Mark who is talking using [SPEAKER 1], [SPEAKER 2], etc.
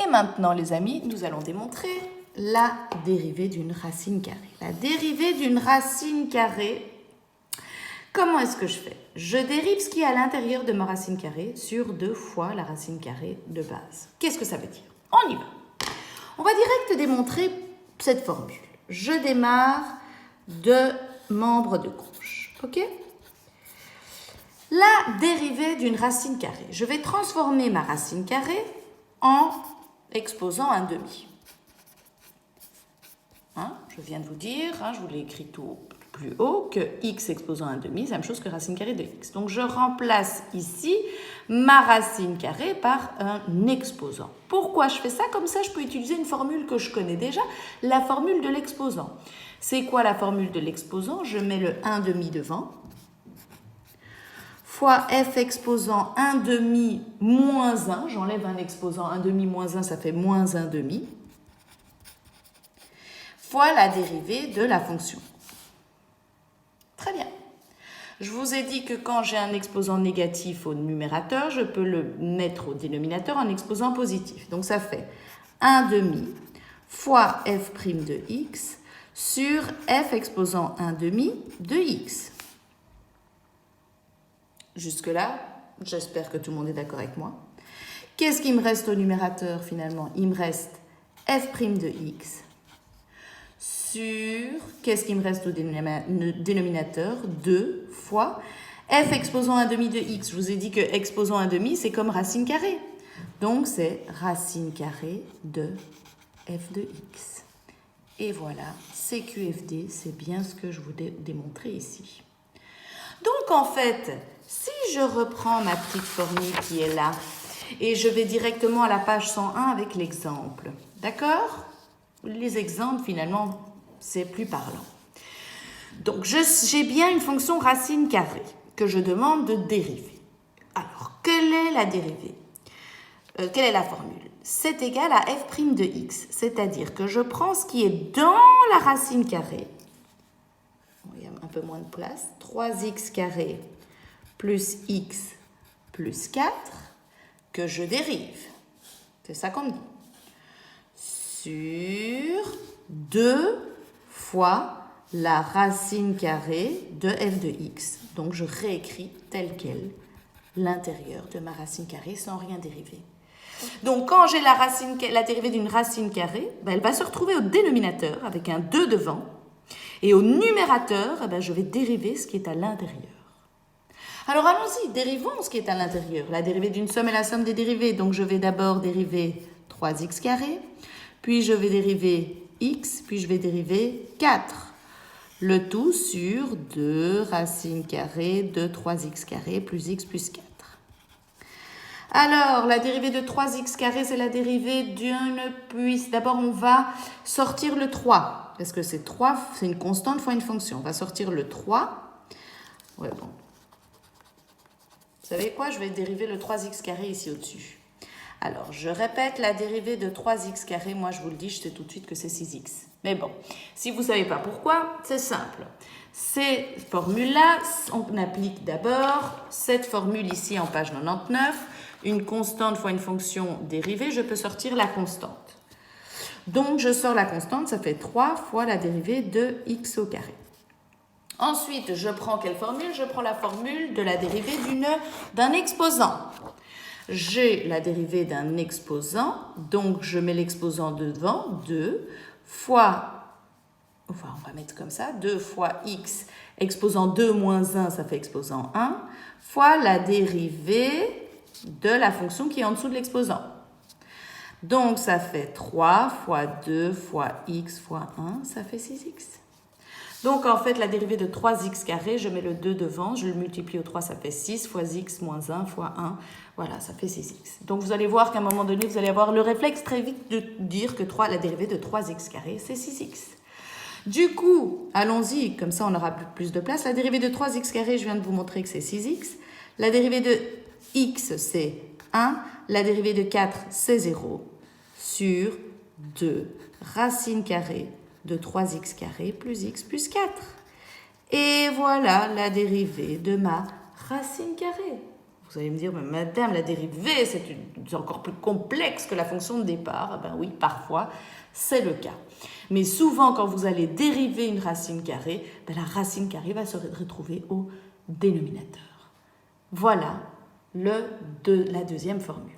[SPEAKER 1] Et maintenant, les amis, nous allons démontrer la dérivée d'une racine carrée. La dérivée d'une racine carrée, comment est-ce que je fais? Je dérive ce qui est à l'intérieur de ma racine carrée sur 2 fois la racine carrée de base. Qu'est-ce que ça veut dire? On y va. On va direct démontrer cette formule. Je démarre de membres de gauche. OK? La dérivée d'une racine carrée. Je vais transformer ma racine carrée en exposant un demi. Je viens de vous dire, je vous l'ai écrit tout plus haut, que x exposant un demi, c'est la même chose que racine carrée de x. Donc je remplace ici ma racine carrée par un exposant. Pourquoi je fais ça? Comme ça, je peux utiliser une formule que je connais déjà, la formule de l'exposant. C'est quoi la formule de l'exposant? Je mets le 1 demi devant, fois f exposant 1 demi moins 1, j'enlève un exposant 1 demi moins 1, ça fait moins 1 demi, fois la dérivée de la fonction. Très bien. Je vous ai dit que quand j'ai un exposant négatif au numérateur, je peux le mettre au dénominateur en exposant positif. Donc ça fait 1 demi fois f' de x sur f exposant 1 demi de x. Jusque-là, j'espère que tout le monde est d'accord avec moi. Qu'est-ce qui me reste au numérateur finalement? Il me reste f' de x sur, qu'est-ce qui me reste au dénominateur? 2 fois f exposant 1 demi de x. Je vous ai dit que exposant 1 demi, c'est comme racine carrée. Donc, c'est racine carrée de f de x. Et voilà, CQFD, c'est bien ce que je vous ai démontré ici. Donc, en fait, si je reprends ma petite formule qui est là, et je vais directement à la page 101 avec l'exemple, d'accord? Les exemples, finalement, c'est plus parlant. Donc, j'ai bien une fonction racine carrée que je demande de dériver. Alors, quelle est la dérivée? Quelle est la formule? C'est égal à f' de x, c'est-à-dire que je prends ce qui est dans la racine carrée, il y a un peu moins de place, 3x carré plus x plus 4, que je dérive. C'est ça qu'on me dit. Sur 2 fois la racine carrée de f de x. Donc, je réécris tel quel l'intérieur de ma racine carrée sans rien dériver. Donc, quand j'ai la dérivée d'une racine carrée, elle va se retrouver au dénominateur avec un 2 devant. Et au numérateur, je vais dériver ce qui est à l'intérieur. Alors, allons-y, dérivons ce qui est à l'intérieur. La dérivée d'une somme est la somme des dérivées. Donc, je vais d'abord dériver 3x carré, puis je vais dériver x, puis je vais dériver 4. Le tout sur 2 racine carrée de 3x carré plus x plus 4. Alors, la dérivée de 3x carré, c'est la dérivée d'une puissance. D'abord, on va sortir le 3, parce que c'est 3, c'est une constante fois une fonction. On va sortir le 3. Ouais, bon. Vous savez quoi? Je vais dériver le 3x carré ici au-dessus. Alors, je répète, la dérivée de 3x carré, moi je vous le dis, je sais tout de suite que c'est 6x. Mais bon, si vous ne savez pas pourquoi, c'est simple. Ces formules-là, on applique d'abord cette formule ici en page 99, une constante fois une fonction dérivée, je peux sortir la constante. Donc, je sors la constante, ça fait 3 fois la dérivée de x au carré. Ensuite, je prends quelle formule? Je prends la formule de la dérivée d'un exposant. J'ai la dérivée d'un exposant, donc je mets l'exposant devant, 2 fois, enfin on va mettre comme ça, 2 fois x, exposant 2 moins 1, ça fait exposant 1, fois la dérivée de la fonction qui est en dessous de l'exposant. Donc ça fait 3 fois 2 fois x fois 1, ça fait 6x. Donc, en fait, la dérivée de 3x carré, je mets le 2 devant, je le multiplie au 3, ça fait 6 fois x moins 1 fois 1, voilà, ça fait 6x. Donc, vous allez voir qu'à un moment donné, vous allez avoir le réflexe très vite de dire que la dérivée de 3x carré, c'est 6x. Du coup, allons-y, comme ça on aura plus de place. La dérivée de 3x carré, je viens de vous montrer que c'est 6x. La dérivée de x, c'est 1. La dérivée de 4, c'est 0. Sur 2 racine carrée de 3x carré plus x plus 4. Et voilà la dérivée de ma racine carrée. Vous allez me dire, mais madame, la dérivée, c'est encore plus complexe que la fonction de départ. Ah ben oui, parfois, c'est le cas. Mais souvent, quand vous allez dériver une racine carrée, ben la racine carrée va se retrouver au dénominateur. Voilà la deuxième formule.